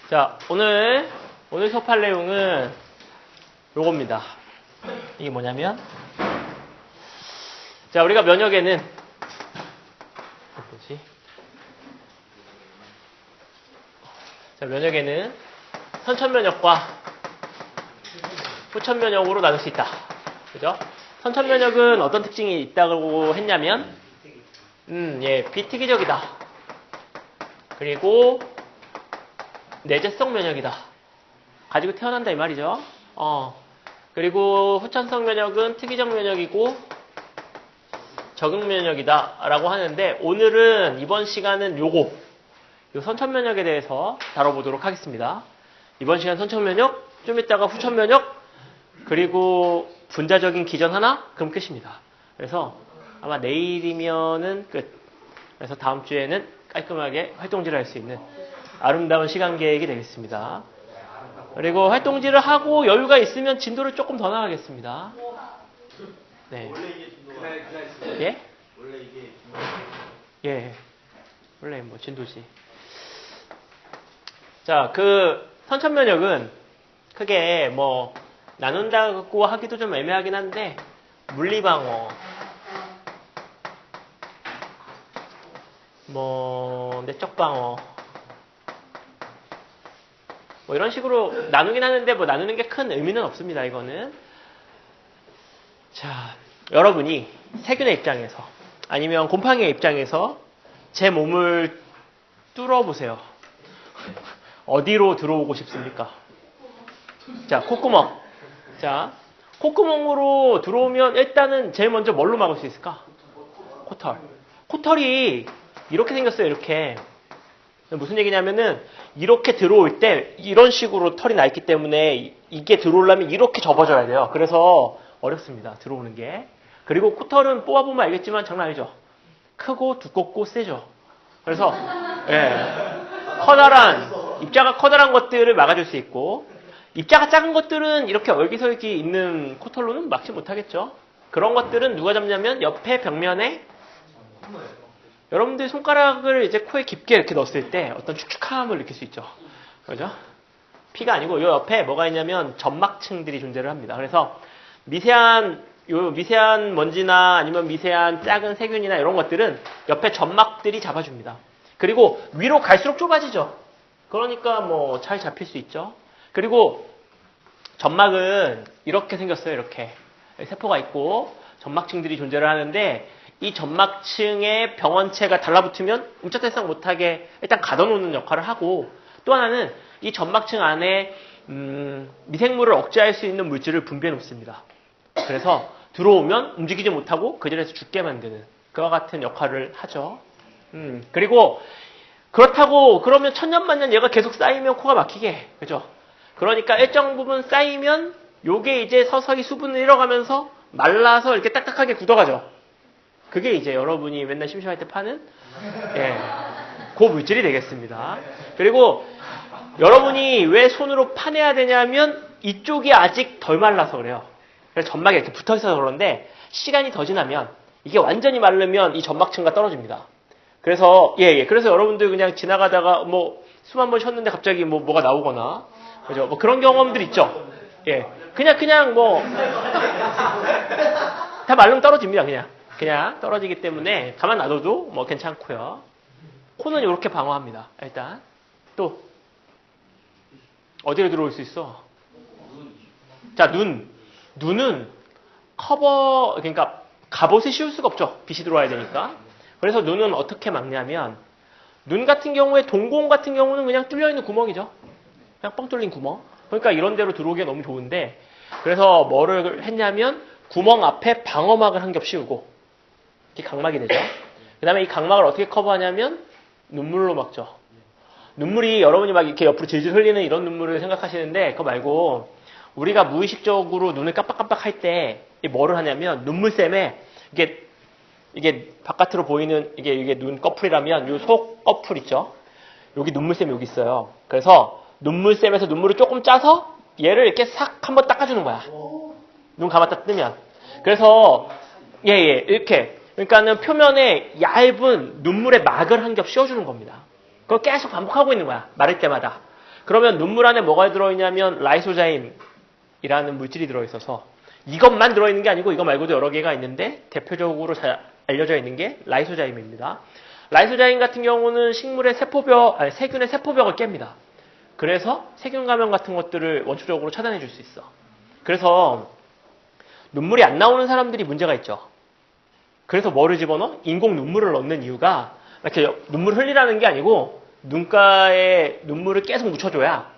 자, 오늘 수업할 내용은 요겁니다. 이게 뭐냐면, 자, 우리가 면역에는, 뭐지? 자, 면역에는 선천면역과 후천면역으로 나눌 수 있다. 그죠? 선천면역은 어떤 특징이 있다고 했냐면, 비특이적이다. 그리고, 내재성 면역이다. 가지고 태어난다 이 말이죠. 그리고 후천성 면역은 특이적 면역이고 적응 면역이다 라고 하는데, 오늘은 이번 시간은 요 선천 면역에 대해서 다뤄보도록 하겠습니다. 이번 시간 선천 면역, 좀 이따가 후천 면역, 그리고 분자적인 기전 하나, 그럼 끝입니다. 그래서 아마 내일이면은 끝. 그래서 다음 주에는 깔끔하게 활동지를 할 수 있는 아름다운 시간 계획이 되겠습니다. 그리고 활동지를 하고 여유가 있으면 진도를 조금 더 나가겠습니다. 네. 예? 예. 원래 뭐 진도지. 자, 선천면역은 크게 뭐 나눈다고 하기도 좀 애매하긴 한데, 물리방어, 내적방어, 뭐 이런 식으로 나누긴 하는데, 뭐 나누는 게 큰 의미는 없습니다, 이거는. 자, 여러분이 세균의 입장에서, 아니면 곰팡이의 입장에서 제 몸을 뚫어보세요. 어디로 들어오고 싶습니까? 자, 콧구멍. 자, 콧구멍으로 들어오면 일단은 제일 먼저 뭘로 막을 수 있을까? 코털. 코털이 이렇게 생겼어요, 이렇게. 무슨 얘기냐면은, 이렇게 들어올 때 이런 식으로 털이 나 있기 때문에 이게 들어오려면 이렇게 접어져야 돼요. 그래서 어렵습니다, 들어오는 게. 그리고 코털은 뽑아보면 알겠지만 장난 아니죠. 크고 두껍고 세죠. 그래서 입자가 커다란 것들을 막아줄 수 있고, 입자가 작은 것들은 이렇게 얼기설기 있는 코털로는 막지 못하겠죠. 그런 것들은 누가 잡냐면 옆에 벽면에, 여러분들 손가락을 이제 코에 깊게 이렇게 넣었을 때 어떤 축축함을 느낄 수 있죠. 그죠? 피가 아니고 요 옆에 뭐가 있냐면 점막층들이 존재를 합니다. 그래서 미세한 먼지나 아니면 미세한 작은 세균이나 이런 것들은 옆에 점막들이 잡아줍니다. 그리고 위로 갈수록 좁아지죠. 그러니까 뭐 잘 잡힐 수 있죠. 그리고 점막은 이렇게 생겼어요. 이렇게 세포가 있고 점막층들이 존재를 하는데, 이 점막층에 병원체가 달라붙으면 음착대상 못하게 일단 가둬놓는 역할을 하고, 또 하나는 이 점막층 안에 미생물을 억제할 수 있는 물질을 분비해 놓습니다. 그래서 들어오면 움직이지 못하고 그 자리에서 죽게 만드는 그와 같은 역할을 하죠. 그리고 그렇다고 그러면 천년만년 얘가 계속 쌓이면 코가 막히게, 그죠? 그러니까 일정 부분 쌓이면 요게 이제 서서히 수분을 잃어가면서 말라서 이렇게 딱딱하게 굳어가죠. 그게 이제 여러분이 맨날 심심할 때 파는 그 물질이 되겠습니다. 그리고 여러분이 왜 손으로 파내야 되냐면 이쪽이 아직 덜 말라서 그래요. 그래서 점막이 이렇게 붙어있어서 그런데, 시간이 더 지나면 이게 완전히 마르면 이 점막층과 떨어집니다. 그래서 그래서 여러분들 그냥 지나가다가 뭐 숨 한 번 쉬었는데 갑자기 뭐가 나오거나, 그죠? 뭐 그런 경험들 있죠. 그냥 뭐 다 마르면 떨어집니다. 그냥 떨어지기 때문에 가만 놔둬도 뭐 괜찮고요. 코는 이렇게 방어합니다. 일단 또 어디로 들어올 수 있어? 자, 눈은 그러니까 갑옷이 씌울 수가 없죠. 빛이 들어와야 되니까. 그래서 눈은 어떻게 막냐면, 눈 같은 경우에, 동공 같은 경우는 그냥 뚫려있는 구멍이죠. 그냥 뻥 뚫린 구멍. 그러니까 이런 데로 들어오기가 너무 좋은데, 그래서 뭐를 했냐면 구멍 앞에 방어막을 한 겹 씌우고, 이게 각막이 되죠. 그 다음에 이 각막을 어떻게 커버하냐면 눈물로 막죠. 눈물이 여러분이 막 이렇게 옆으로 질질 흘리는 이런 눈물을 생각하시는데, 그거 말고 우리가 무의식적으로 눈을 깜빡깜빡 할 때 뭐를 하냐면, 눈물샘에 이게 바깥으로 보이는 이게 눈 꺼풀이라면 요 속 꺼풀 있죠. 여기 눈물샘이 여기 있어요. 그래서 눈물샘에서 눈물을 조금 짜서 얘를 이렇게 싹 한번 닦아주는 거야. 눈 감았다 뜨면. 그래서 이렇게, 그러니까는 표면에 얇은 눈물의 막을 한 겹 씌워주는 겁니다. 그걸 계속 반복하고 있는 거야, 마를 때마다. 그러면 눈물 안에 뭐가 들어있냐면 라이소자임이라는 물질이 들어있어서 이것만 들어있는 게 아니고 이거 말고도 여러 개가 있는데 대표적으로 잘 알려져 있는 게 라이소자임입니다. 라이소자임 같은 경우는 식물의 세균의 세포벽을 깹니다. 그래서 세균 감염 같은 것들을 원초적으로 차단해 줄 수 있어. 그래서 눈물이 안 나오는 사람들이 문제가 있죠. 그래서 뭐를 집어넣어? 인공 눈물을 넣는 이유가 이렇게 눈물 흘리라는 게 아니고 눈가에 눈물을 계속 묻혀줘야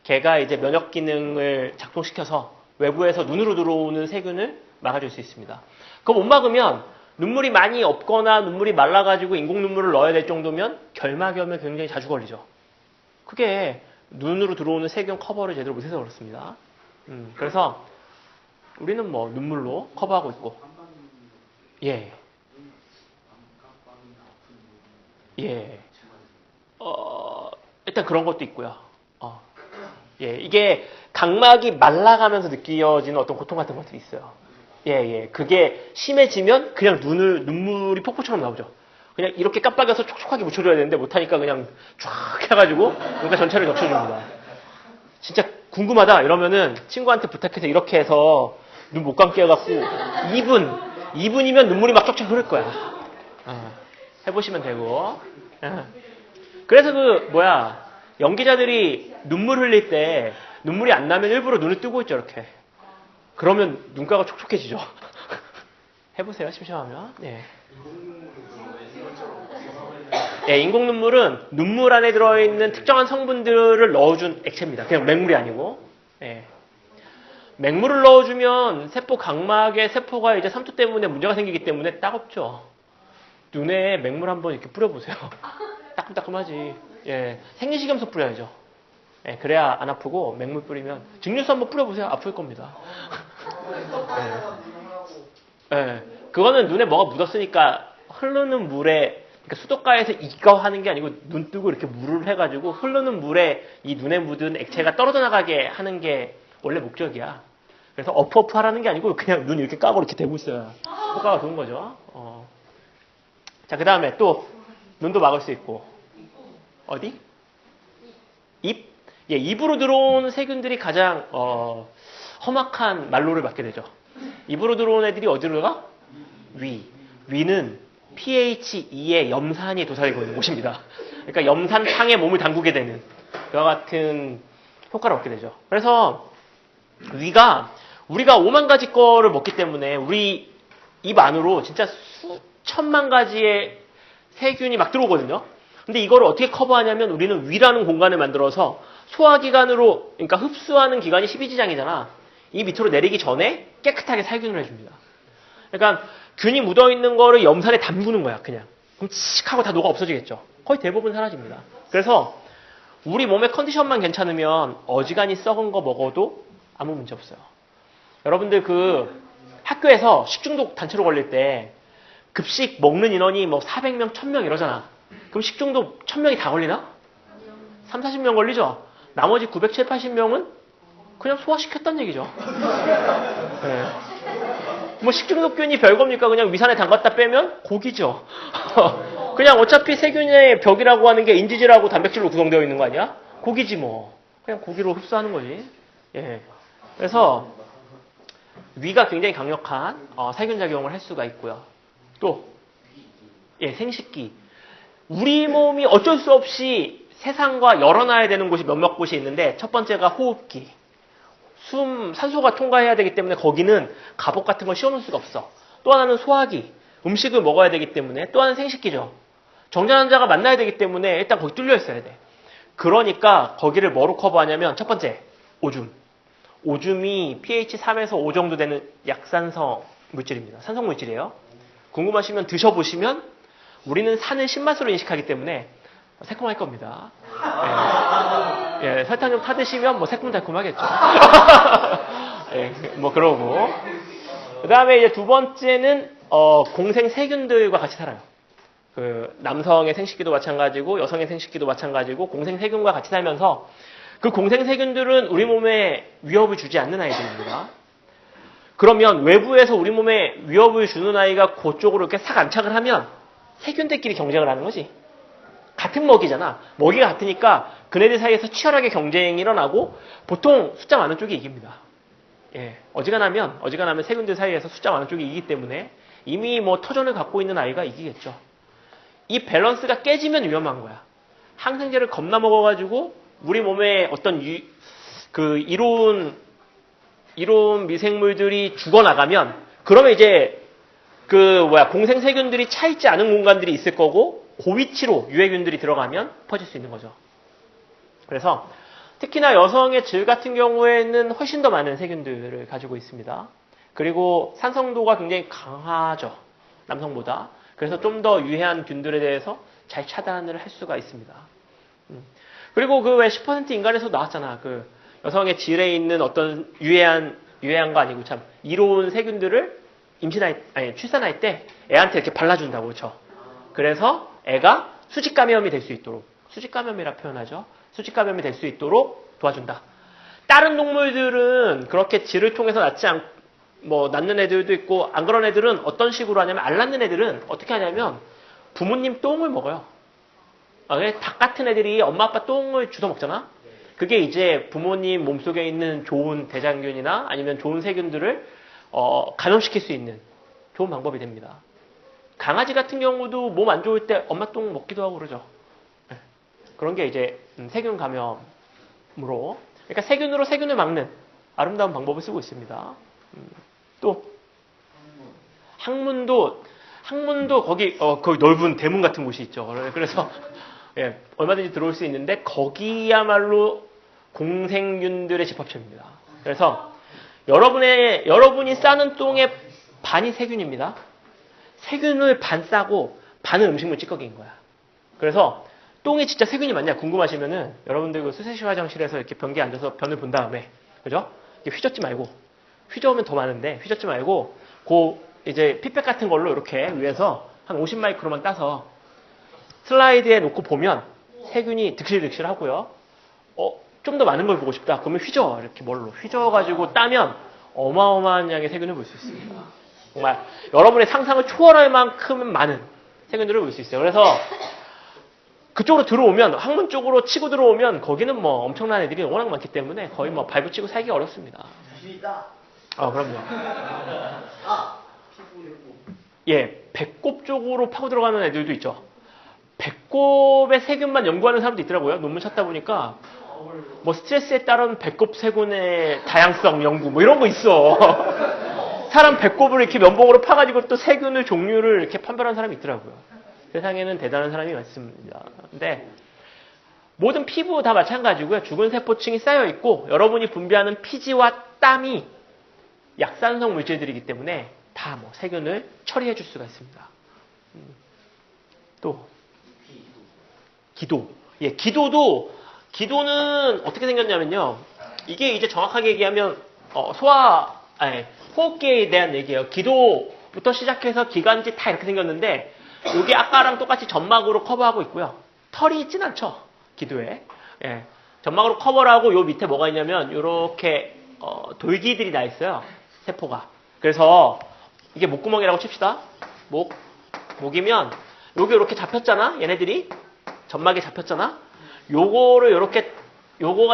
걔가 이제 면역 기능을 작동시켜서 외부에서 눈으로 들어오는 세균을 막아줄 수 있습니다. 그거 못 막으면 눈물이 많이 없거나 눈물이 말라가지고 인공 눈물을 넣어야 될 정도면 결막염에 굉장히 자주 걸리죠. 그게 눈으로 들어오는 세균 커버를 제대로 못해서 그렇습니다. 그래서 우리는 뭐 눈물로 커버하고 있고, 예, 예, 일단 그런 것도 있고요. 예, 이게 각막이 말라가면서 느껴지는 어떤 고통 같은 것들이 있어요. 예, 예, 그게 심해지면 그냥 눈물이 폭포처럼 나오죠. 그냥 이렇게 깜빡여서 촉촉하게 묻혀줘야 되는데 못하니까 그냥 쫙 해가지고 눈가 전체를 적셔줍니다. 진짜 궁금하다 이러면은 친구한테 부탁해서 이렇게 해서 눈 못 감게 해갖고 2분이면 눈물이 막 쫙쫙 흐를 거야. 해보시면 되고. 그래서 연기자들이 눈물 흘릴 때 눈물이 안 나면 일부러 눈을 뜨고 있죠, 이렇게. 그러면 눈가가 촉촉해지죠. 해보세요, 심심하면. 네. 네, 인공 눈물은 눈물 안에 들어있는 특정한 성분들을 넣어준 액체입니다. 그냥 맹물이 아니고. 네. 맹물을 넣어주면 세포 각막의 세포가 이제 삼투 때문에 문제가 생기기 때문에 따갑죠. 눈에 맹물 한번 이렇게 뿌려보세요. 따끔따끔하지. 예, 생리식염수 뿌려야죠. 예, 그래야 안 아프고 맹물 뿌리면 증류수 한번 뿌려보세요. 아플 겁니다. 예. 예, 그거는 눈에 뭐가 묻었으니까 흐르는 물에 그러니까 수도가에서 이거 하는 게 아니고 눈 뜨고 이렇게 물을 해가지고 흐르는 물에 이 눈에 묻은 액체가 떨어져 나가게 하는 게 원래 목적이야. 그래서 어프어프 하라는 게 아니고 그냥 눈 이렇게 까고 이렇게 대고 있어야 효과가 좋은 거죠. 자, 그 다음에 또 눈도 막을 수 있고 어디? 입? 예, 입으로 들어온 세균들이 가장 험악한 말로를 맞게 되죠. 입으로 들어온 애들이 어디로 가? 위. 위는 pH 2의 염산이 도사리고 있는 곳입니다. 그러니까 염산탕에 몸을 담그게 되는 그와 같은 효과를 얻게 되죠. 그래서 위가 우리가 5만 가지 거를 먹기 때문에 우리 입 안으로 진짜 수천만 가지의 세균이 막 들어오거든요. 근데 이거를 어떻게 커버하냐면 우리는 위라는 공간을 만들어서 소화기관으로, 그러니까 흡수하는 기관이 십이지장이잖아. 이 밑으로 내리기 전에 깨끗하게 살균을 해줍니다. 그러니까 균이 묻어있는 거를 염산에 담그는 거야, 그냥. 그럼 칙 하고 다 녹아 없어지겠죠. 거의 대부분 사라집니다. 그래서 우리 몸의 컨디션만 괜찮으면 어지간히 썩은 거 먹어도 아무 문제 없어요. 여러분들 학교에서 식중독 단체로 걸릴 때 급식 먹는 인원이 뭐 400명, 1000명 이러잖아. 그럼 식중독 1000명이 다 걸리나? 3, 40명 걸리죠? 나머지 970, 80명은 그냥 소화시켰다는 얘기죠. 네. 뭐 식중독균이 별겁니까? 그냥 위산에 담갔다 빼면 고기죠. 그냥 어차피 세균의 벽이라고 하는 게 인지질하고 단백질로 구성되어 있는 거 아니야? 고기지 뭐. 그냥 고기로 흡수하는 거지. 예. 그래서 위가 굉장히 강력한 살균작용을 할 수가 있고요. 또 생식기. 우리 몸이 어쩔 수 없이 세상과 열어놔야 되는 곳이 몇몇 곳이 있는데 첫 번째가 호흡기. 산소가 통과해야 되기 때문에 거기는 갑옷 같은 걸 씌워놓을 수가 없어. 또 하나는 소화기. 음식을 먹어야 되기 때문에 또 하나는 생식기죠. 정전환자가 만나야 되기 때문에 일단 거기 뚫려 있어야 돼. 그러니까 거기를 뭐로 커버하냐면 첫 번째, 오줌. 오줌이 pH 3에서 5 정도 되는 약산성 물질입니다. 산성 물질이에요. 궁금하시면 드셔보시면 우리는 산을 신맛으로 인식하기 때문에 새콤할 겁니다. 예, 설탕 좀 타드시면 뭐 새콤달콤하겠죠. 예, 뭐 그러고. 그 다음에 이제 두 번째는 공생 세균들과 같이 살아요. 남성의 생식기도 마찬가지고 여성의 생식기도 마찬가지고 공생 세균과 같이 살면서 그 공생 세균들은 우리 몸에 위협을 주지 않는 아이들입니다. 그러면 외부에서 우리 몸에 위협을 주는 아이가 그쪽으로 이렇게 싹 안착을 하면 세균들끼리 경쟁을 하는 거지. 같은 먹이잖아. 먹이가 같으니까 그네들 사이에서 치열하게 경쟁이 일어나고 보통 숫자 많은 쪽이 이깁니다. 예, 어지간하면 세균들 사이에서 숫자 많은 쪽이 이기기 때문에 이미 뭐 터전을 갖고 있는 아이가 이기겠죠. 이 밸런스가 깨지면 위험한 거야. 항생제를 겁나 먹어가지고 우리 몸에 어떤 이로운 미생물들이 죽어나가면 그러면 이제 공생 세균들이 차 있지 않은 공간들이 있을 거고 그 위치로 유해균들이 들어가면 퍼질 수 있는 거죠. 그래서 특히나 여성의 질 같은 경우에는 훨씬 더 많은 세균들을 가지고 있습니다. 그리고 산성도가 굉장히 강하죠. 남성보다. 그래서 좀 더 유해한 균들에 대해서 잘 차단을 할 수가 있습니다. 그리고 그 왜 10% 인간에서 나왔잖아. 그 여성의 질에 있는 어떤 유해한 거 아니고 참 이로운 세균들을 출산할 때 애한테 이렇게 발라준다고, 그렇죠? 그래서 애가 수직 감염이 될 수 있도록, 수직 감염이라 표현하죠. 수직 감염이 될 수 있도록 도와준다. 다른 동물들은 그렇게 질을 통해서 낳는 애들도 있고, 안 그런 애들은 어떤 식으로 하냐면, 알 낳는 애들은 어떻게 하냐면, 부모님 똥을 먹어요. 닭 같은 애들이 엄마 아빠 똥을 주워 먹잖아? 그게 이제 부모님 몸속에 있는 좋은 대장균이나 아니면 좋은 세균들을 감염시킬 수 있는 좋은 방법이 됩니다. 강아지 같은 경우도 몸 안 좋을 때 엄마 똥 먹기도 하고 그러죠. 그런 게 이제 세균 감염으로, 그러니까 세균으로 세균을 막는 아름다운 방법을 쓰고 있습니다. 또 항문도 거기 넓은 대문 같은 곳이 있죠. 그래서 얼마든지 들어올 수 있는데 거기야말로 공생균들의 집합체입니다. 그래서 여러분이 싸는 똥의 반이 세균입니다. 세균을 반 싸고 반은 음식물 찌꺼기인 거야. 그래서 똥이 진짜 세균이 맞냐 궁금하시면은 여러분들 그 수세식 화장실에서 이렇게 변기에 앉아서 변을 본 다음에, 그죠? 휘젓지 말고, 휘저으면 더 많은데 휘젓지 말고 이제 핏백 같은 걸로 이렇게 위에서 한 50마이크로만 따서 슬라이드에 놓고 보면 세균이 득실득실 하고요. 좀 더 많은 걸 보고 싶다. 그러면 이렇게 휘저어가지고 따면 어마어마한 양의 세균을 볼 수 있습니다. 정말 여러분의 상상을 초월할 만큼 많은 세균들을 볼 수 있어요. 그래서 그쪽으로 들어오면, 항문 쪽으로 치고 들어오면 거기는 뭐 엄청난 애들이 워낙 많기 때문에 거의 뭐 밟아치고 살기가 어렵습니다. 자신 있다. 그럼요. 피부 배꼽 쪽으로 파고 들어가는 애들도 있죠. 배꼽의 세균만 연구하는 사람도 있더라고요. 논문 찾다 보니까 뭐 스트레스에 따른 배꼽 세균의 다양성 연구 뭐 이런 거 있어. 사람 배꼽을 이렇게 면봉으로 파가지고 또 세균의 종류를 이렇게 판별한 사람이 있더라고요. 세상에는 대단한 사람이 많습니다. 근데 모든 피부 다 마찬가지고요. 죽은 세포층이 쌓여 있고 여러분이 분비하는 피지와 땀이 약산성 물질들이기 때문에 다 뭐 세균을 처리해 줄 수가 있습니다. 또 기도. 기도는 어떻게 생겼냐면요. 이게 이제 정확하게 얘기하면 호흡기에 대한 얘기예요. 기도부터 시작해서 기관지 다 이렇게 생겼는데 이게 아까랑 똑같이 점막으로 커버하고 있고요. 털이 있진 않죠. 기도에. 점막으로 커버를 하고 요 밑에 뭐가 있냐면 이렇게 돌기들이 나 있어요. 세포가. 그래서 이게 목구멍이라고 칩시다. 목이면 여기 이렇게 잡혔잖아. 얘네들이 점막에 잡혔잖아. 요거가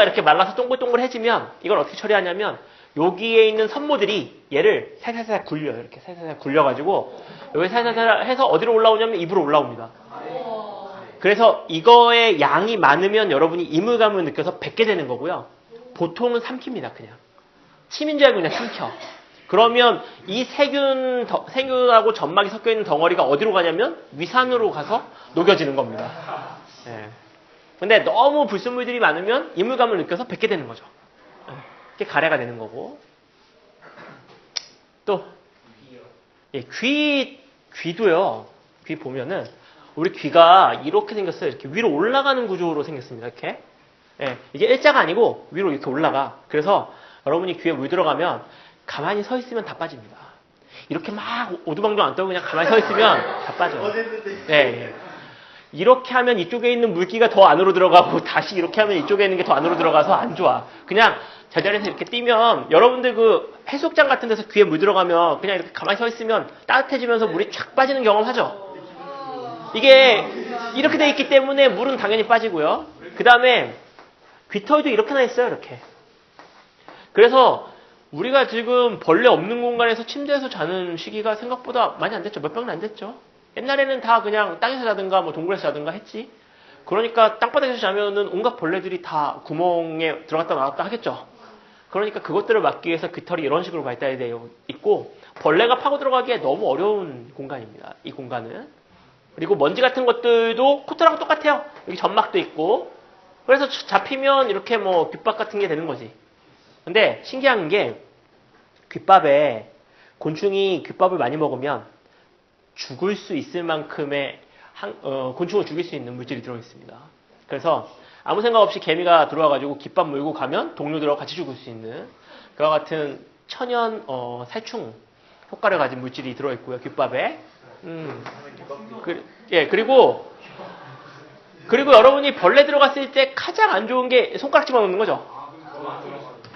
이렇게 말라서 동글동글해지면 이걸 어떻게 처리하냐면 여기에 있는 선모들이 얘를 살살살 굴려요. 이렇게 살살살 굴려가지고 여기 살살살 해서 어디로 올라오냐면 입으로 올라옵니다. 그래서 이거의 양이 많으면 여러분이 이물감을 느껴서 뱉게 되는 거고요. 보통은 삼킵니다. 그냥. 침인 줄 알고 그냥 삼켜. 그러면 이 세균하고 점막이 섞여 있는 덩어리가 어디로 가냐면 위산으로 가서 녹여지는 겁니다. 근데 너무 불순물들이 많으면 이물감을 느껴서 뱉게 되는 거죠. 이게 가래가 되는 거고. 또 귀도요. 귀 보면은 우리 귀가 이렇게 생겼어요. 이렇게 위로 올라가는 구조로 생겼습니다. 이렇게. 이게 일자가 아니고 위로 이렇게 올라가. 그래서 여러분이 귀에 물 들어가면 가만히 서 있으면 다 빠집니다. 이렇게 막 오두방정 안 떨고 그냥 가만히 서 있으면 다 빠져요. 이렇게 하면 이쪽에 있는 물기가 더 안으로 들어가고 다시 이렇게 하면 이쪽에 있는 게 더 안으로 들어가서 안 좋아. 그냥 제자리에서 이렇게 뛰면 여러분들 그 해수욕장 같은 데서 귀에 물 들어가면 그냥 이렇게 가만히 서 있으면 따뜻해지면서 물이 쫙 빠지는 경험 하죠? 이게 이렇게 돼 있기 때문에 물은 당연히 빠지고요. 그 다음에 귀털도 이렇게 나 있어요. 이렇게. 그래서 우리가 지금 벌레 없는 공간에서 침대에서 자는 시기가 생각보다 많이 안 됐죠. 몇 병은 안 됐죠. 옛날에는 다 그냥 땅에서 자든가 뭐 동굴에서 자든가 했지. 그러니까 땅바닥에서 자면은 온갖 벌레들이 다 구멍에 들어갔다 나왔다 하겠죠. 그러니까 그것들을 막기 위해서 귀털이 이런 식으로 발달이 되어 있고 벌레가 파고 들어가기에 너무 어려운 공간입니다. 이 공간은. 그리고 먼지 같은 것들도 코트랑 똑같아요. 여기 점막도 있고. 그래서 잡히면 이렇게 뭐 귓밥 같은 게 되는 거지. 근데 신기한 게 귓밥에 곤충이 귓밥을 많이 먹으면 죽을 수 있을 만큼의 곤충을 죽일 수 있는 물질이 들어있습니다. 그래서 아무 생각 없이 개미가 들어와가지고 깃밥 물고 가면 동료들하고 같이 죽을 수 있는 그와 같은 천연 살충 효과를 가진 물질이 들어있고요. 깃밥에. 그리고 여러분이 벌레 들어갔을 때 가장 안 좋은 게 손가락 집어넣는 거죠.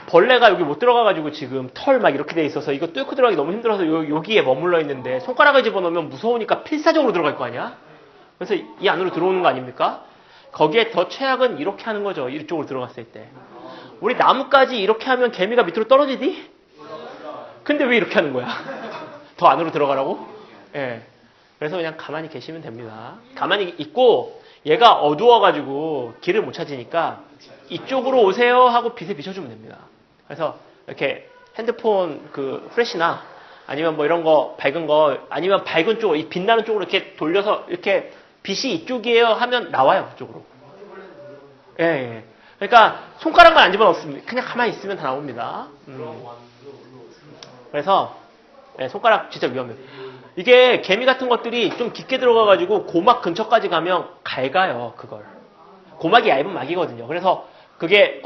벌레가 여기 못 들어가가지고 지금 털 막 이렇게 돼 있어서 이거 뚫고 들어가기 너무 힘들어서 여기에 머물러 있는데 손가락을 집어넣으면 무서우니까 필사적으로 들어갈 거 아니야? 그래서 이 안으로 들어오는 거 아닙니까? 거기에 더 최악은 이렇게 하는 거죠. 이쪽으로 들어갔을 때. 우리 나뭇가지 이렇게 하면 개미가 밑으로 떨어지니? 근데 왜 이렇게 하는 거야? 더 안으로 들어가라고? 예. 그래서 그냥 가만히 계시면 됩니다. 가만히 있고 얘가 어두워가지고 길을 못 찾으니까 이쪽으로 오세요 하고 빛에 비춰주면 됩니다. 그래서 이렇게 핸드폰 그 플래시나 아니면 뭐 이런 거 밝은 거 아니면 밝은 쪽, 이 빛나는 쪽으로 이렇게 돌려서 이렇게 빛이 이쪽이에요 하면 나와요. 그쪽으로. 예, 예. 그러니까 손가락만 안 집어넣습니다. 그냥 가만히 있으면 다 나옵니다. 그래서 예, 손가락 진짜 위험해요. 이게 개미 같은 것들이 좀 깊게 들어가가지고 고막 근처까지 가면 갈가요. 그걸. 고막이 얇은 막이거든요. 그래서 그게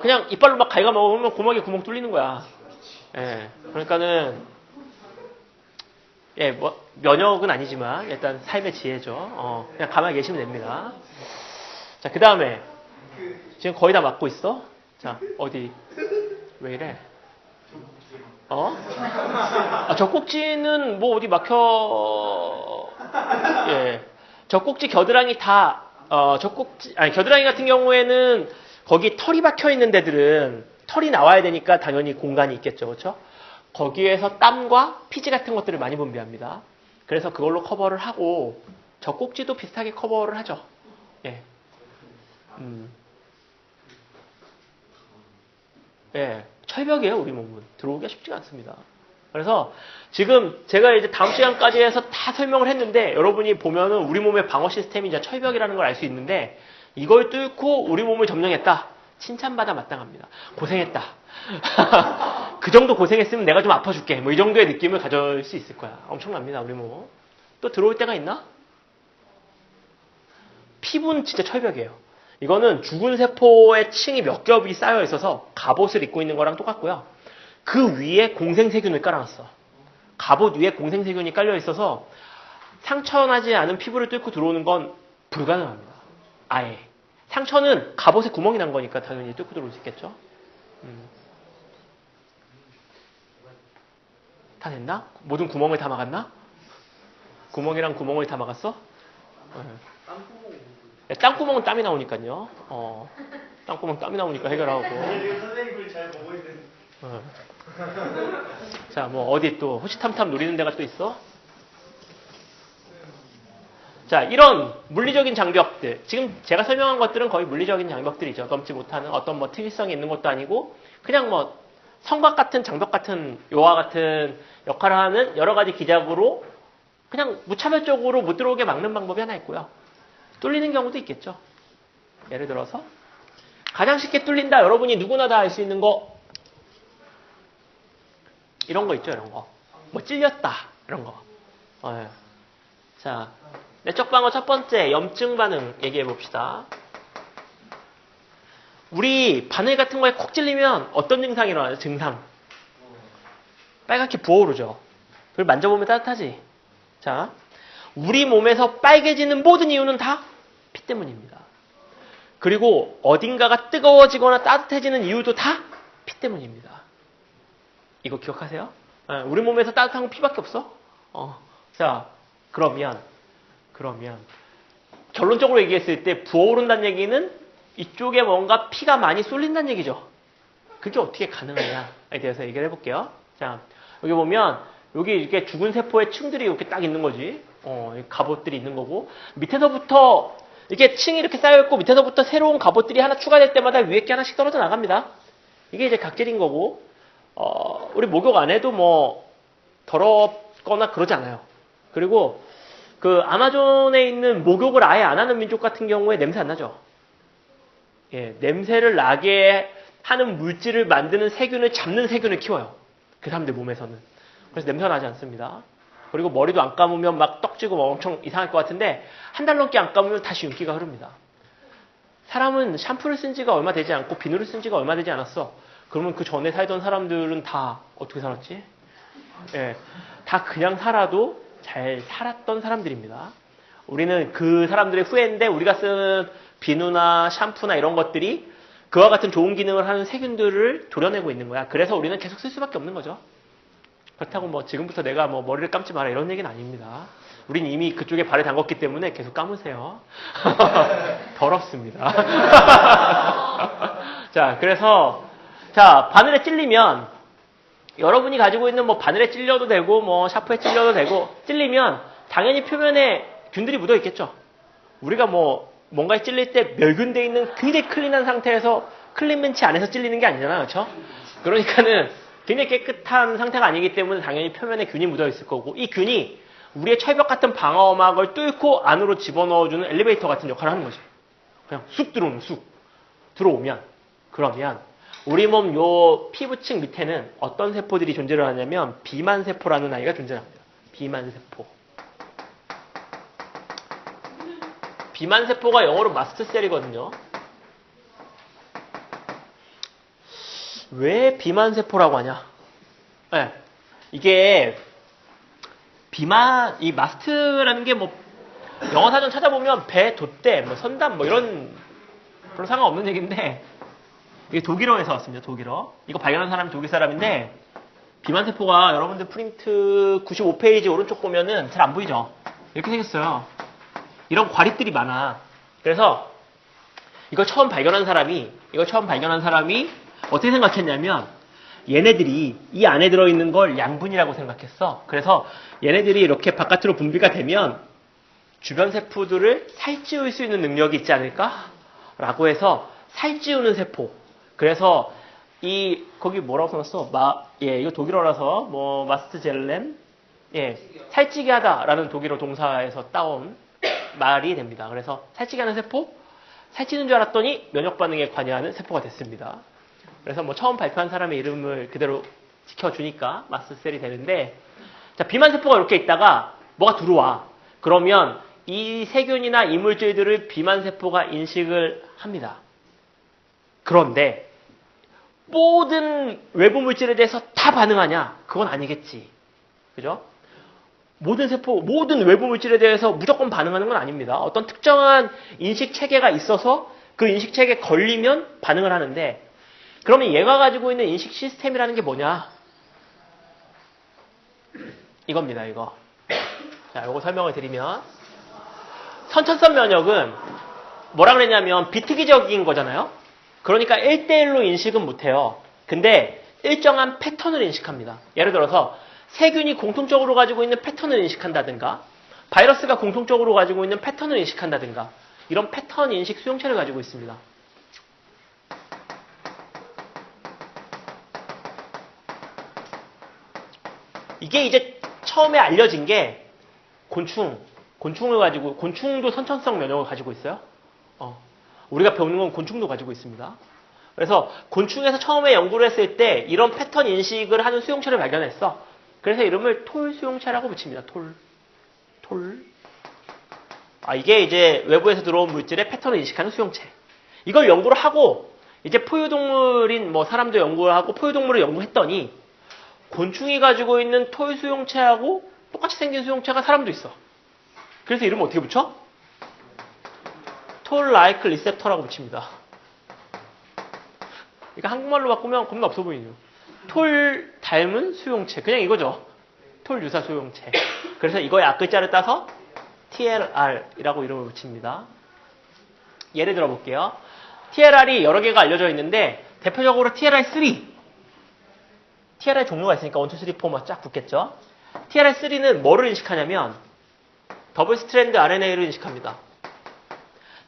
그냥 이빨로 막 갈가 먹으면 고막에 구멍 뚫리는 거야. 예. 그러니까는 예, 뭐 면역은 아니지만 일단 삶의 지혜죠. 그냥 가만히 계시면 됩니다. 자, 그 다음에 지금 거의 다 맞고 있어. 자, 어디 왜 이래? 젖꼭지는 뭐 어디 막혀? 예, 젖꼭지 겨드랑이 다 겨드랑이 같은 경우에는 거기 털이 박혀 있는 데들은 털이 나와야 되니까 당연히 공간이 있겠죠, 그렇죠? 거기에서 땀과 피지 같은 것들을 많이 분비합니다. 그래서 그걸로 커버를 하고 젖꼭지도 비슷하게 커버를 하죠. 예. 예, 철벽이에요, 우리 몸은. 들어오기가 쉽지가 않습니다. 그래서 지금 제가 이제 다음 시간까지 해서 다 설명을 했는데 여러분이 보면은 우리 몸의 방어 시스템이 이제 철벽이라는 걸 알 수 있는데 이걸 뚫고 우리 몸을 점령했다. 칭찬받아 마땅합니다. 고생했다. 그 정도 고생했으면 내가 좀 아파줄게. 뭐 이 정도의 느낌을 가질 수 있을 거야. 엄청납니다, 우리 몸. 또 들어올 때가 있나? 피부는 진짜 철벽이에요. 이거는 죽은 세포의 층이 몇 겹이 쌓여 있어서 갑옷을 입고 있는 거랑 똑같고요. 그 위에 공생세균을 깔아놨어. 갑옷 위에 공생세균이 깔려 있어서 상처나지 않은 피부를 뚫고 들어오는 건 불가능합니다. 아예. 상처는 갑옷에 구멍이 난 거니까 당연히 뚫고 들어올 수 있겠죠. 다 됐나? 모든 구멍을 다 막았나? 구멍이랑 구멍을 다 막았어? 땅구멍은 땀이 나오니까요. 땅구멍 땀이 나오니까 해결하고. 선생님을 잘 보고 있는. 자, 뭐 어디 또 호시탐탐 노리는 데가 또 있어? 자, 이런 물리적인 장벽들. 지금 제가 설명한 것들은 거의 물리적인 장벽들이죠. 넘지 못하는 어떤 뭐 특이성이 있는 것도 아니고 그냥 뭐 성곽 같은 장벽 같은 요와 같은 역할을 하는 여러 가지 기작으로 그냥 무차별적으로 못 들어오게 막는 방법이 하나 있고요. 뚫리는 경우도 있겠죠. 예를 들어서 가장 쉽게 뚫린다. 여러분이 누구나 다 알 수 있는 거 이런 거 있죠. 이런 거. 뭐 찔렸다. 이런 거. 자, 내적 방어 첫 번째 염증 반응 얘기해 봅시다. 우리 바늘 같은 거에 콕 찔리면 어떤 증상이 일어나죠? 증상. 빨갛게 부어오르죠. 그걸 만져보면 따뜻하지. 자, 우리 몸에서 빨개지는 모든 이유는 다 피 때문입니다. 그리고 어딘가가 뜨거워지거나 따뜻해지는 이유도 다 피 때문입니다. 이거 기억하세요? 우리 몸에서 따뜻한 건 피밖에 없어. 자, 그러면 그러면 결론적으로 얘기했을 때 부어오른다는 얘기는 이쪽에 뭔가 피가 많이 쏠린다는 얘기죠. 그게 어떻게 가능하냐에 대해서 얘기를 해볼게요. 자, 여기 보면 여기 이렇게 죽은 세포의 층들이 이렇게 딱 있는 거지. 갑옷들이 있는 거고 밑에서부터 이렇게 층이 이렇게 쌓여있고 밑에서부터 새로운 갑옷들이 하나 추가될 때마다 위에 게 하나씩 떨어져 나갑니다. 이게 이제 각질인 거고 우리 목욕 안 해도 뭐 더럽거나 그러지 않아요. 그리고 그 아마존에 있는 목욕을 아예 안 하는 민족 같은 경우에 냄새 안 나죠. 예, 냄새를 나게 하는 물질을 만드는 세균을 잡는 세균을 키워요. 그 사람들 몸에서는. 그래서 냄새가 나지 않습니다. 그리고 머리도 안 감으면 막 떡지고 막 엄청 이상할 것 같은데 한 달 넘게 안 감으면 다시 윤기가 흐릅니다. 사람은 샴푸를 쓴 지가 얼마 되지 않고 비누를 쓴 지가 얼마 되지 않았어. 그러면 그 전에 살던 사람들은 다 어떻게 살았지? 예, 다 그냥 살아도 잘 살았던 사람들입니다. 우리는 그 사람들의 후예인데 우리가 쓰는 비누나 샴푸나 이런 것들이 그와 같은 좋은 기능을 하는 세균들을 도려내고 있는 거야. 그래서 우리는 계속 쓸 수밖에 없는 거죠. 그렇다고 뭐 지금부터 내가 뭐 머리를 감지 마라 이런 얘기는 아닙니다. 우린 이미 그쪽에 발을 담궜기 때문에 계속 감으세요. 더럽습니다. 자, 그래서 자, 바늘에 찔리면 여러분이 가지고 있는 뭐 바늘에 찔려도 되고 뭐 샤프에 찔려도 되고 찔리면 당연히 표면에 균들이 묻어 있겠죠. 우리가 뭐 뭔가에 찔릴 때 멸균되어 있는 굉장히 클린한 상태에서 클린벤치 안에서 찔리는 게 아니잖아요. 그렇죠? 그러니까는 굉장히 깨끗한 상태가 아니기 때문에 당연히 표면에 균이 묻어 있을 거고 이 균이 우리의 철벽 같은 방어막을 뚫고 안으로 집어넣어주는 엘리베이터 같은 역할을 하는 거지. 그냥 쑥 들어오는 쑥. 들어오면 그러면 우리 몸 요 피부층 밑에는 어떤 세포들이 존재를 하냐면 비만세포라는 아이가 존재합니다. 비만세포. 비만세포가 영어로 마스트셀이거든요. 왜 비만세포라고 하냐? 네. 이게 이 마스트라는 게 뭐 영어 사전 찾아보면 배, 돛대, 뭐 선담 뭐 이런 별로 상관없는 얘기인데 이게 독일어에서 왔습니다. 독일어. 이거 발견한 사람이 독일 사람인데 비만세포가 여러분들 프린트 95페이지 오른쪽 보면은 잘 안 보이죠? 이렇게 생겼어요. 이런 과립들이 많아. 그래서 이걸 처음 발견한 사람이 어떻게 생각했냐면 얘네들이 이 안에 들어있는 걸 양분이라고 생각했어. 그래서 얘네들이 이렇게 바깥으로 분비가 되면 주변 세포들을 살찌울 수 있는 능력이 있지 않을까? 라고 해서 살찌우는 세포. 그래서 거기 뭐라고 써놨어? 이거 독일어라서 뭐 마스트젤렌? 예, 살찌게 하다라는 독일어 동사에서 따온 말이 됩니다. 그래서 살찌게 하는 세포? 살찌는 줄 알았더니 면역 반응에 관여하는 세포가 됐습니다. 그래서 뭐 처음 발표한 사람의 이름을 그대로 지켜주니까 마스트셀이 되는데 자, 비만세포가 이렇게 있다가 뭐가 들어와. 그러면 이 세균이나 이물질들을 비만세포가 인식을 합니다. 그런데 모든 외부 물질에 대해서 다 반응하냐? 그건 아니겠지. 그죠? 모든 외부 물질에 대해서 무조건 반응하는 건 아닙니다. 어떤 특정한 인식 체계가 있어서 그 인식 체계에 걸리면 반응을 하는데 그러면 얘가 가지고 있는 인식 시스템이라는 게 뭐냐? 이겁니다, 이거. 자, 이거 설명을 드리면 선천성 면역은 뭐라 그랬냐면 비특이적인 거잖아요. 그러니까 1대1로 인식은 못해요. 근데 일정한 패턴을 인식합니다. 예를 들어서 세균이 공통적으로 가지고 있는 패턴을 인식한다든가 바이러스가 공통적으로 가지고 있는 패턴을 인식한다든가 이런 패턴 인식 수용체를 가지고 있습니다. 이게 이제 처음에 알려진 게 곤충도 선천성 면역을 가지고 있어요. 우리가 배우는 건 곤충도 가지고 있습니다. 그래서 곤충에서 처음에 연구를 했을 때 이런 패턴 인식을 하는 수용체를 발견했어. 그래서 이름을 톨 수용체라고 붙입니다. 톨. 이게 이제 외부에서 들어온 물질의 패턴을 인식하는 수용체. 이걸 연구를 하고 이제 포유동물인 뭐 사람도 연구를 하고 포유동물을 연구했더니 곤충이 가지고 있는 톨 수용체하고 똑같이 생긴 수용체가 사람도 있어. 그래서 이름을 어떻게 붙여? 톨 라이크 리셉터라고 붙입니다. 그러니까 한국말로 바꾸면 겁나 없어 보이죠. 톨 닮은 수용체. 그냥 이거죠. 톨 유사 수용체. 그래서 이거의 앞글자를 따서 TLR이라고 이름을 붙입니다. 예를 들어 볼게요. TLR이 여러 개가 알려져 있는데 대표적으로 TLR3. TLR 종류가 있으니까 1, 2, 3, 4 뭐 쫙 붙겠죠. TLR3는 뭐를 인식하냐면 더블 스트랜드 RNA를 인식합니다.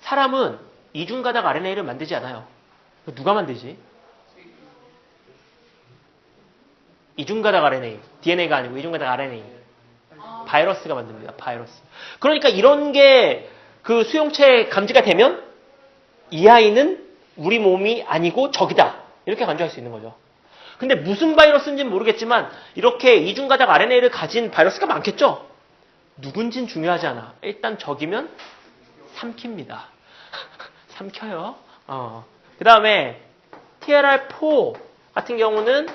사람은 이중가닥 RNA를 만들지 않아요. 누가 만들지? 이중가닥 RNA. DNA가 아니고 이중가닥 RNA. 바이러스가 만듭니다. 바이러스. 그러니까 이런 게 그 수용체에 감지가 되면 이 아이는 우리 몸이 아니고 적이다. 이렇게 간주할 수 있는 거죠. 근데 무슨 바이러스인지는 모르겠지만 이렇게 이중가닥 RNA를 가진 바이러스가 많겠죠? 누군진 중요하지 않아. 일단 적이면 삼킵니다. 삼켜요. 그 다음에 TLR4 같은 경우는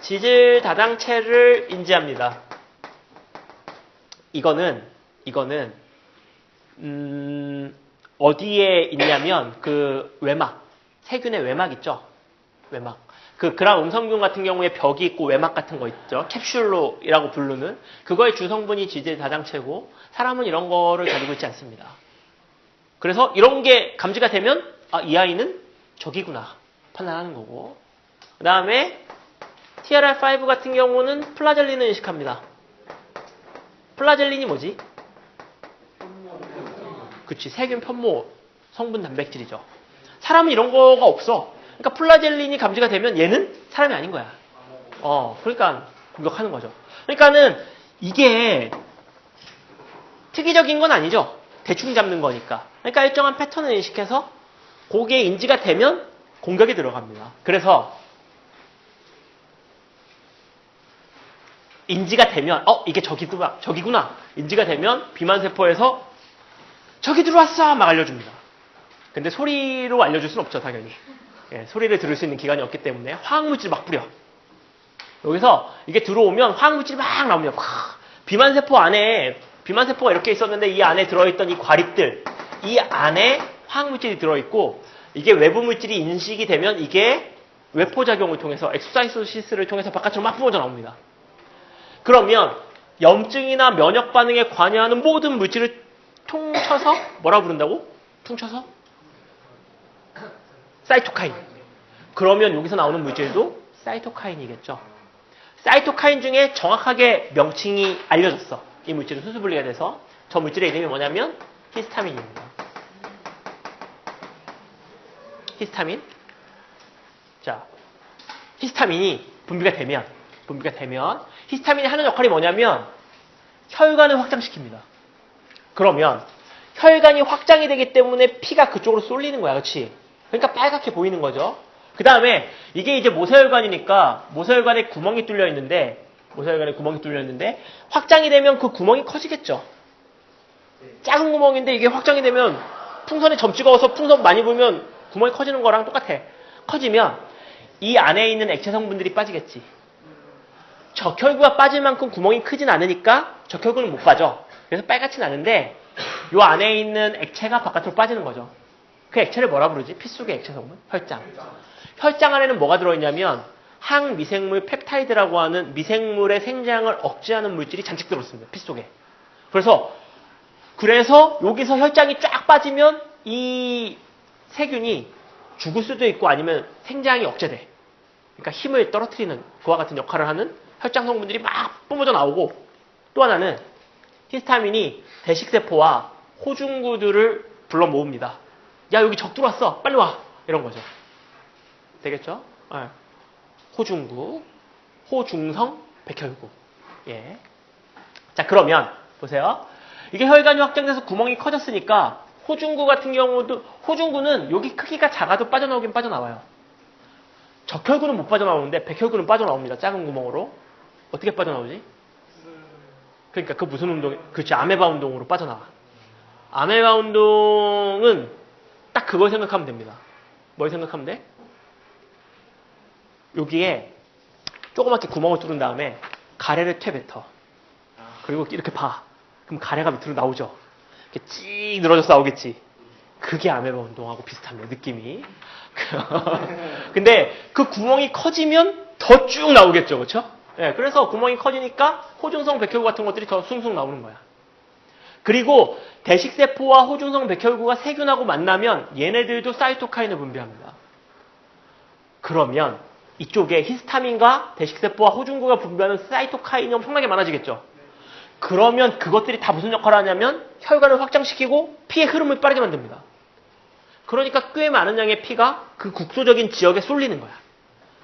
지질 다당체를 인지합니다. 이거는 어디에 있냐면 그 외막, 세균의 외막 있죠? 외막. 그 그람 음성균 같은 경우에 벽이 있고 외막 같은 거 있죠? 캡슐로라고 부르는 그거의 주성분이 지질 다당체고 사람은 이런 거를 가지고 있지 않습니다. 그래서 이런 게 감지가 되면 이 아이는 적이구나 판단하는 거고. 그 다음에 TLR5 같은 경우는 플라젤린을 인식합니다. 플라젤린이 뭐지? 그치, 세균 편모 성분 단백질이죠. 사람은 이런 거가 없어. 그러니까 플라젤린이 감지가 되면 얘는 사람이 아닌 거야. 그러니까 공격하는 거죠. 그러니까는 이게 특이적인 건 아니죠. 대충 잡는 거니까. 그러니까 일정한 패턴을 인식해서 그게 인지가 되면 공격에 들어갑니다. 그래서 인지가 되면 이게 적이구나. 인지가 되면 비만세포에서 적이 들어왔어 막 알려줍니다. 근데 소리로 알려줄 수는 없죠, 당연히. 소리를 들을 수 있는 기관이 없기 때문에 화학물질 막 뿌려. 여기서 이게 들어오면 화학물질이 막 나옵니다. 비만세포가 이렇게 있었는데 이 안에 들어있던 이 과립들, 이 안에 화학물질이 들어있고 이게 외부 물질이 인식이 되면 이게 외포작용을 통해서 엑소사이토시스를 통해서 바깥으로 막 뿜어져 나옵니다. 그러면 염증이나 면역 반응에 관여하는 모든 물질을 퉁쳐서 뭐라 부른다고? 퉁쳐서? 사이토카인. 그러면 여기서 나오는 물질도 사이토카인이겠죠. 사이토카인 중에 정확하게 명칭이 알려졌어. 이 물질은 순수분리가 돼서 저 물질의 이름이 뭐냐면 히스타민입니다. 히스타민. 자, 히스타민이 분비가 되면 히스타민이 하는 역할이 뭐냐면 혈관을 확장시킵니다. 그러면 혈관이 확장이 되기 때문에 피가 그쪽으로 쏠리는 거야. 그렇지? 그러니까 빨갛게 보이는 거죠. 그 다음에 이게 이제 모세혈관이니까 모세혈관에 구멍이 뚫려 있는데 확장이 되면 그 구멍이 커지겠죠. 작은 구멍인데 이게 확장이 되면 풍선에 점 찍어서 풍선 많이 불면 구멍이 커지는 거랑 똑같아. 커지면 이 안에 있는 액체 성분들이 빠지겠지. 적혈구가 빠질 만큼 구멍이 크진 않으니까 적혈구는 못 빠져. 그래서 빨갛진 않은데 이 안에 있는 액체가 바깥으로 빠지는 거죠. 그 액체를 뭐라 부르지? 피 속의 액체 성분? 혈장. 혈장 안에는 뭐가 들어있냐면 항미생물 펩타이드라고 하는 미생물의 생장을 억제하는 물질이 잔뜩 들어있습니다. 피 속에. 그래서 여기서 혈장이 쫙 빠지면 이 세균이 죽을 수도 있고 아니면 생장이 억제돼. 그러니까 힘을 떨어뜨리는 그와 같은 역할을 하는 혈장 성분들이 막 뿜어져 나오고, 또 하나는 히스타민이 대식세포와 호중구들을 불러 모읍니다. 야, 여기 적 들어왔어. 빨리 와. 이런 거죠. 되겠죠? 네. 호중구, 호중성, 백혈구. 예. 자, 그러면 보세요. 이게 혈관이 확장돼서 구멍이 커졌으니까 호중구 같은 경우도, 호중구는 여기 크기가 작아도 빠져나오긴 빠져나와요. 적혈구는 못 빠져나오는데 백혈구는 빠져나옵니다. 작은 구멍으로. 어떻게 빠져나오지? 그러니까 그 무슨 운동? 그렇지, 아메바 운동으로 빠져나와. 아메바 운동은 딱 그걸 생각하면 됩니다. 뭘 생각하면 돼? 여기에 조그맣게 구멍을 뚫은 다음에 가래를 퇴뱉어. 그리고 이렇게 봐. 그럼 가래가 밑으로 나오죠. 이렇게 찌익 늘어져서 나오겠지. 그게 아메바 운동하고 비슷합니다. 느낌이. 근데 그 구멍이 커지면 더 쭉 나오겠죠. 그렇죠? 네, 그래서 구멍이 커지니까 호중성 백혈구 같은 것들이 더 숭숭 나오는 거야. 그리고 대식세포와 호중성 백혈구가 세균하고 만나면 얘네들도 사이토카인을 분비합니다. 그러면 이쪽에 히스타민과 대식세포와 호중구가 분비하는 사이토카인이 엄청나게 많아지겠죠. 그러면 그것들이 다 무슨 역할을 하냐면 혈관을 확장시키고 피의 흐름을 빠르게 만듭니다. 그러니까 꽤 많은 양의 피가 그 국소적인 지역에 쏠리는 거야.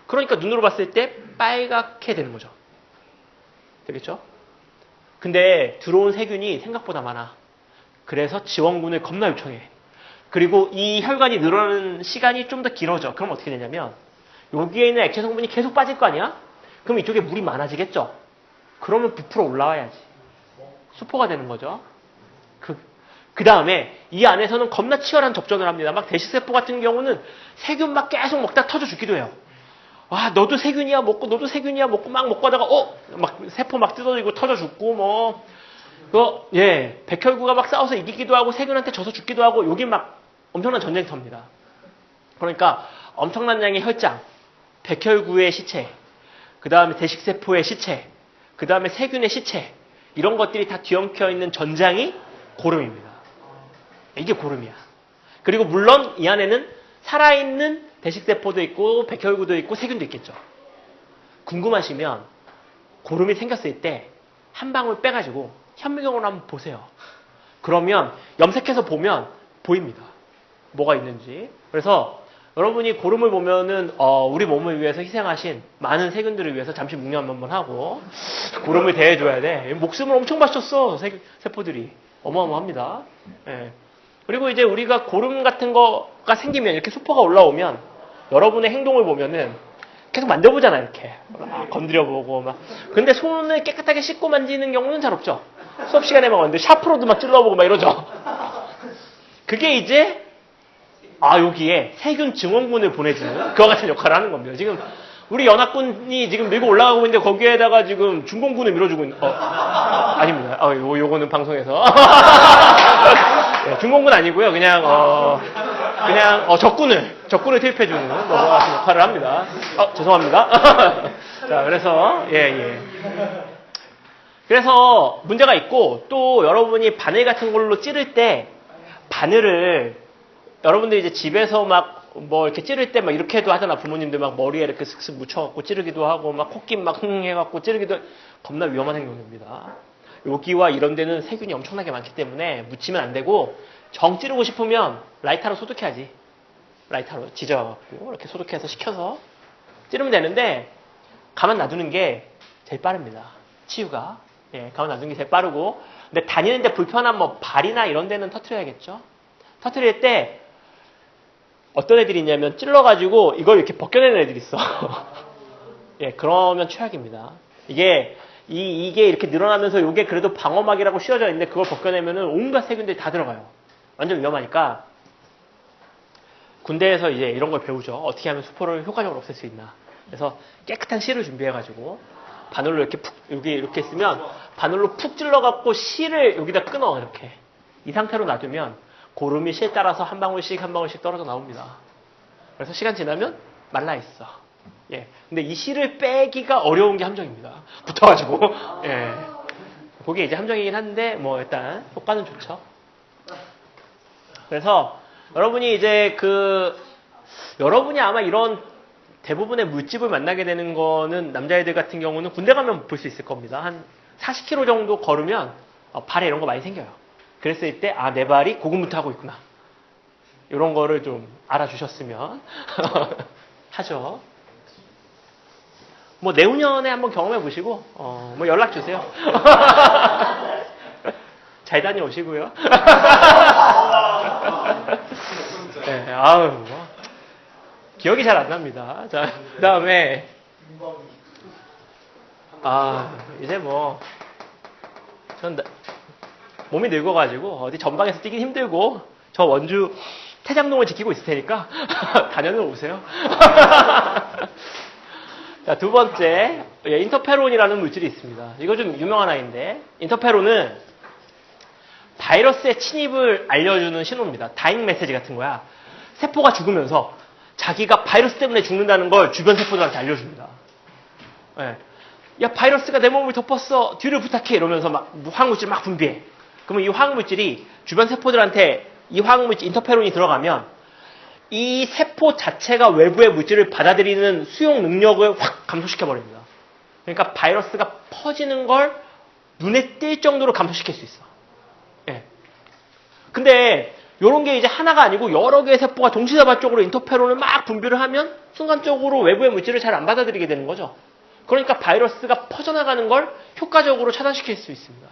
그러니까 눈으로 봤을 때 빨갛게 되는 거죠. 되겠죠? 근데 들어온 세균이 생각보다 많아. 그래서 지원군을 겁나 요청해. 그리고 이 혈관이 늘어나는 시간이 좀 더 길어져. 그럼 어떻게 되냐면 여기에 있는 액체 성분이 계속 빠질 거 아니야? 그럼 이쪽에 물이 많아지겠죠? 그러면 부풀어 올라와야지. 수포가 되는 거죠. 그 다음에 이 안에서는 겁나 치열한 접전을 합니다. 막 대식세포 같은 경우는 세균 막 계속 먹다 터져 죽기도 해요. 와, 너도 세균이야 먹고 너도 세균이야 먹고 막 먹고 하다가 막 세포 막 뜯어지고 터져 죽고 백혈구가 막 싸워서 이기기도 하고 세균한테 져서 죽기도 하고 여기 막 엄청난 전쟁터입니다. 그러니까 엄청난 양의 혈장, 백혈구의 시체, 그 다음에 대식세포의 시체, 그 다음에 세균의 시체 이런 것들이 다 뒤엉켜 있는 전장이 고름입니다. 이게 고름이야. 그리고 물론 이 안에는 살아있는 대식세포도 있고 백혈구도 있고 세균도 있겠죠. 궁금하시면 고름이 생겼을 때 한 방울 빼가지고 현미경으로 한번 보세요. 그러면 염색해서 보면 보입니다. 뭐가 있는지. 그래서 여러분이 고름을 보면은 우리 몸을 위해서 희생하신 많은 세균들을 위해서 잠시 묵념 한번 하고 고름을 대해줘야 돼. 목숨을 엄청 바쳤어. 세포들이. 어마어마합니다. 예. 그리고 이제 우리가 고름 같은 거가 생기면 이렇게 수포가 올라오면 여러분의 행동을 보면은 계속 만져보잖아요. 이렇게 건드려보고 막. 근데 손을 깨끗하게 씻고 만지는 경우는 잘 없죠. 수업 시간에 막 왔는데 샤프로도 막 찔러보고 막 이러죠. 그게 이제 여기에 세균 증원군을 보내주는 그와 같은 역할을 하는 겁니다. 지금 우리 연합군이 지금 밀고 올라가고 있는데 거기에다가 지금 중공군을 밀어주고 있는 아닙니다. 요거는 방송에서 네, 중공군 아니고요. 그냥 적군을 투입해주는 그와 같은 역할을 합니다. 죄송합니다. 자, 그래서 그래서 문제가 있고 또 여러분이 바늘 같은 걸로 찌를 때 바늘을 여러분들이 이제 집에서 막 뭐 이렇게 찌를 때 막 이렇게도 하잖아. 부모님들 막 머리에 이렇게 슥슥 묻혀갖고 찌르기도 하고 막 콧김 막 해갖고 찌르기도 겁나 위험한 행동입니다. 여기와 이런 데는 세균이 엄청나게 많기 때문에 묻히면 안 되고 정 찌르고 싶으면 라이터로 소독해야지. 라이터로 지져갖고 이렇게 소독해서 식혀서 찌르면 되는데 가만 놔두는 게 제일 빠릅니다. 치유가. 가만 놔두는 게 제일 빠르고 근데 다니는데 불편한 뭐 발이나 이런 데는 터트려야겠죠. 터트릴 때 어떤 애들이 있냐면 찔러가지고 이걸 이렇게 벗겨내는 애들이 있어. 그러면 최악입니다. 이게 이렇게 늘어나면서 이게 그래도 방어막이라고 씌워져 있는데 그걸 벗겨내면은 온갖 세균들이 다 들어가요. 완전 위험하니까 군대에서 이제 이런 걸 배우죠. 어떻게 하면 수포를 효과적으로 없앨 수 있나. 그래서 깨끗한 실을 준비해가지고 바늘로 이렇게 여기 이렇게 있으면 바늘로 푹 찔러갖고 실을 여기다 끊어 이렇게. 이 상태로 놔두면 고름이 실 따라서 한 방울씩 떨어져 나옵니다. 그래서 시간 지나면 말라 있어. 근데 이 실을 빼기가 어려운 게 함정입니다. 붙어가지고. 그게 이제 함정이긴 한데 뭐 일단 효과는 좋죠. 그래서 여러분이 이제 여러분이 아마 이런 대부분의 물집을 만나게 되는 거는 남자애들 같은 경우는 군대 가면 볼 수 있을 겁니다. 한 40km 정도 걸으면 발에 이런 거 많이 생겨요. 그랬을 때 내 발이 고군분투 하고 있구나. 이런 거를 좀 알아주셨으면 하죠. 뭐 내후년에 한번 경험해 보시고 뭐 연락 주세요. 잘 다녀오시고요. 기억이 잘 안 납니다. 자, 그다음에 이제 뭐 전 몸이 늙어가지고 어디 전방에서 뛰긴 힘들고 저 원주 태장동을 지키고 있을 테니까 다녀는 오세요. 자, 두 번째 인터페론이라는 물질이 있습니다. 이거 좀 유명한 아이인데 인터페론은 바이러스의 침입을 알려주는 신호입니다. 다잉 메시지 같은 거야. 세포가 죽으면서 자기가 바이러스 때문에 죽는다는 걸 주변 세포들한테 알려줍니다. 야, 바이러스가 내 몸을 덮었어. 뒤를 부탁해. 이러면서 막 항우질 막 분비해. 그러면 이 화학물질이 주변 세포들한테 이 화학물질 인터페론이 들어가면 이 세포 자체가 외부의 물질을 받아들이는 수용 능력을 확 감소시켜버립니다. 그러니까 바이러스가 퍼지는 걸 눈에 띌 정도로 감소시킬 수 있어. 예. 근데 이런 게 이제 하나가 아니고 여러 개의 세포가 동시다발적으로 인터페론을 막 분비를 하면 순간적으로 외부의 물질을 잘 안 받아들이게 되는 거죠. 그러니까 바이러스가 퍼져나가는 걸 효과적으로 차단시킬 수 있습니다.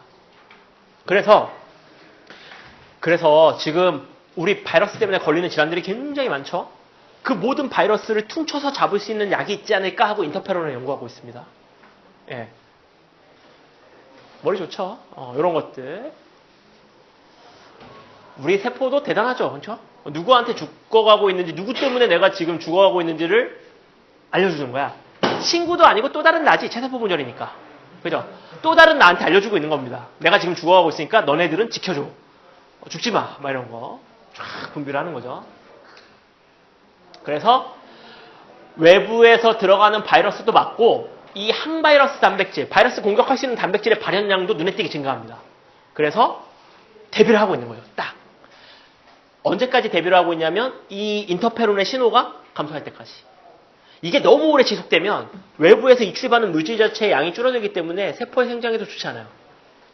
그래서 지금 우리 바이러스 때문에 걸리는 질환들이 굉장히 많죠. 그 모든 바이러스를 퉁쳐서 잡을 수 있는 약이 있지 않을까 하고 인터페론을 연구하고 있습니다. 예. 머리 좋죠? 이런 것들. 우리 세포도 대단하죠. 그렇죠? 누구한테 죽어가고 있는지, 누구 때문에 내가 지금 죽어가고 있는지를 알려주는 거야. 친구도 아니고 또 다른 나지. 체세포 분열이니까. 그죠? 또 다른 나한테 알려주고 있는 겁니다. 내가 지금 죽어가고 있으니까 너네들은 지켜줘. 죽지 마. 막 이런 거. 쫙 분비를 하는 거죠. 그래서 외부에서 들어가는 바이러스도 맞고 이 항바이러스 단백질, 바이러스 공격할 수 있는 단백질의 발현량도 눈에 띄게 증가합니다. 그래서 대비를 하고 있는 거예요. 딱. 언제까지 대비를 하고 있냐면 이 인터페론의 신호가 감소할 때까지. 이게 너무 오래 지속되면 외부에서 이출받는 물질 자체의 양이 줄어들기 때문에 세포의 생장에도 좋지 않아요.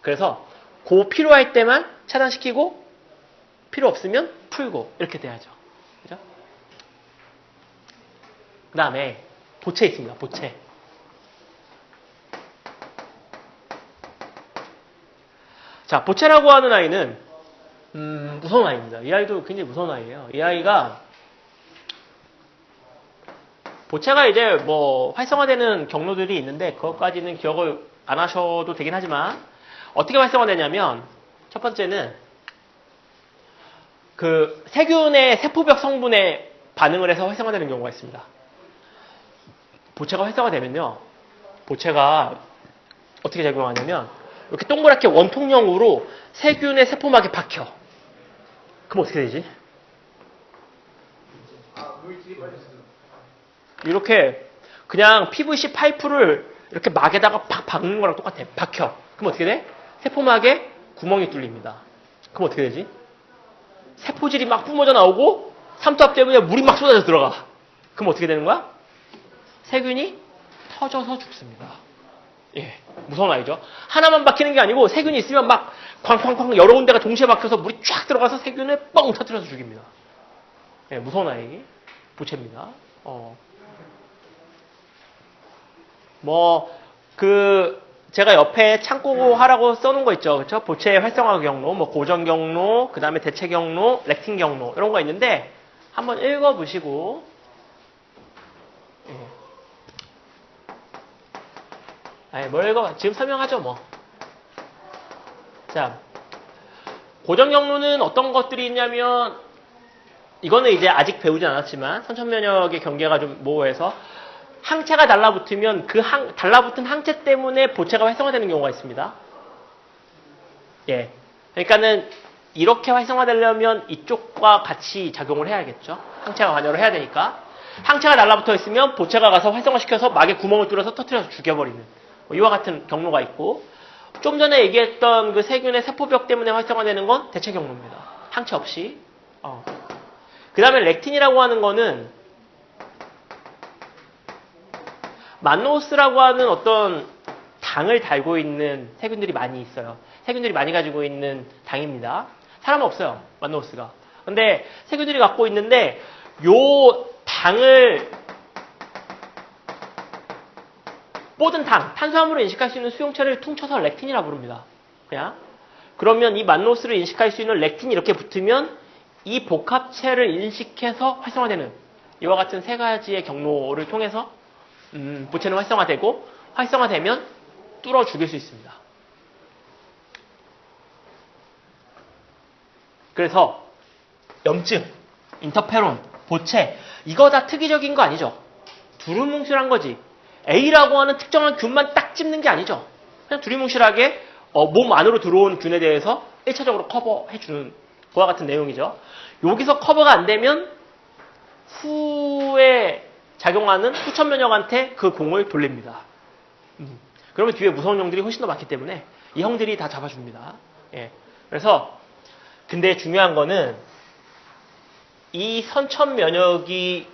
그래서 필요할 때만 차단시키고 필요 없으면 풀고 이렇게 돼야죠. 그죠? 그 다음에 보채 있습니다. 보채. 자, 보채라고 하는 아이는 무서운 아이입니다. 이 아이도 굉장히 무서운 아이예요. 이 아이가 보채가 이제 뭐 활성화되는 경로들이 있는데 그것까지는 기억을 안 하셔도 되긴 하지만 어떻게 활성화되냐면 첫 번째는 그 세균의 세포벽 성분에 반응을 해서 활성화되는 경우가 있습니다. 보채가 활성화되면요. 보채가 어떻게 작용하냐면 이렇게 동그랗게 원통형으로 세균의 세포막에 박혀. 그럼 어떻게 되지? 물질이 빠졌어. 이렇게 그냥 PVC 파이프를 이렇게 막에다가 팍 박는 거랑 똑같아. 박혀. 그럼 어떻게 돼? 세포막에 구멍이 뚫립니다. 그럼 어떻게 되지? 세포질이 막 뿜어져 나오고 삼투압 때문에 물이 막 쏟아져 들어가. 그럼 어떻게 되는 거야? 세균이 터져서 죽습니다. 예, 무서운 아이죠. 하나만 박히는 게 아니고 세균이 있으면 막 쾅쾅쾅 여러 군데가 동시에 박혀서 물이 쫙 들어가서 세균을 뻥 터뜨려서 죽입니다. 예, 무서운 아이. 보채입니다. 제가 옆에 참고 하라고 써놓은 거 있죠. 그렇죠? 보채 활성화 경로, 뭐 고정 경로, 그 다음에 대체 경로, 렉틴 경로 이런 거 있는데 한번 읽어보시고 예. 아니, 뭘 읽어? 지금 설명하죠, 뭐. 자, 고정 경로는 어떤 것들이 있냐면 이거는 이제 아직 배우지 않았지만 선천면역의 경계가 좀 모호해서 항체가 달라붙으면 그 달라붙은 항체 때문에 보채가 활성화되는 경우가 있습니다. 예. 그러니까는 이렇게 활성화되려면 이쪽과 같이 작용을 해야겠죠. 항체가 관여를 해야 되니까. 항체가 달라붙어 있으면 보채가 가서 활성화시켜서 막에 구멍을 뚫어서 터뜨려서 죽여버리는 이와 같은 경로가 있고 좀 전에 얘기했던 그 세균의 세포벽 때문에 활성화되는 건 대체 경로입니다. 항체 없이. 그 다음에 렉틴이라고 하는 거는 만노스라고 하는 어떤 당을 달고 있는 세균들이 많이 있어요. 세균들이 많이 가지고 있는 당입니다. 사람은 없어요. 만노스가. 근데 세균들이 갖고 있는데 요 당을 모든 당, 탄수화물을 인식할 수 있는 수용체를 퉁쳐서 렉틴이라고 부릅니다. 그냥. 그러면 이 만노스를 인식할 수 있는 렉틴이 이렇게 붙으면 이 복합체를 인식해서 활성화되는 이와 같은 세 가지의 경로를 통해서 보채는 활성화되고 활성화되면 뚫어 죽일 수 있습니다. 그래서 염증, 인터페론, 보채 이거 다 특이적인 거 아니죠? 두루뭉실한 거지. A라고 하는 특정한 균만 딱 찝는 게 아니죠. 그냥 두리뭉실하게 몸 안으로 들어온 균에 대해서 1차적으로 커버해주는 그와 같은 내용이죠. 여기서 커버가 안 되면 후에 작용하는 후천면역한테 그 공을 돌립니다. 그러면 뒤에 무서운 형들이 훨씬 더 많기 때문에 이 형들이 다 잡아줍니다. 예. 그래서 근데 중요한 거는 이 선천 면역이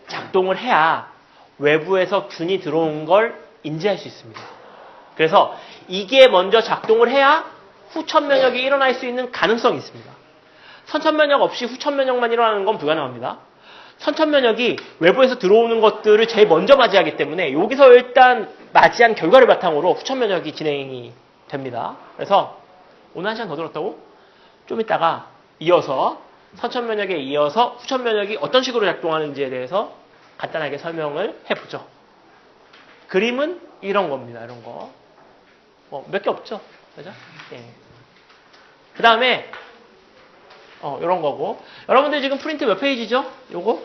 작동을 해야 외부에서 균이 들어온 걸 인지할 수 있습니다. 그래서 이게 먼저 작동을 해야 후천 면역이 일어날 수 있는 가능성이 있습니다. 선천 면역 없이 후천 면역만 일어나는 건 불가능합니다. 선천 면역이 외부에서 들어오는 것들을 제일 먼저 맞이하기 때문에 여기서 일단 맞이한 결과를 바탕으로 후천 면역이 진행이 됩니다. 그래서 오늘 한 시간 더 들었다고? 좀 이따가 이어서 선천 면역에 이어서 후천 면역이 어떤 식으로 작동하는지에 대해서 간단하게 설명을 해보죠. 그림은 이런 겁니다. 이런 거. 몇 개 없죠? 그죠? 예. 그 다음에, 이런 거고. 여러분들 지금 프린트 몇 페이지죠? 요거?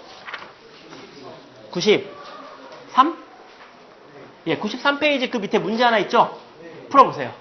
93? 예, 93페이지 그 밑에 문제 하나 있죠? 풀어보세요.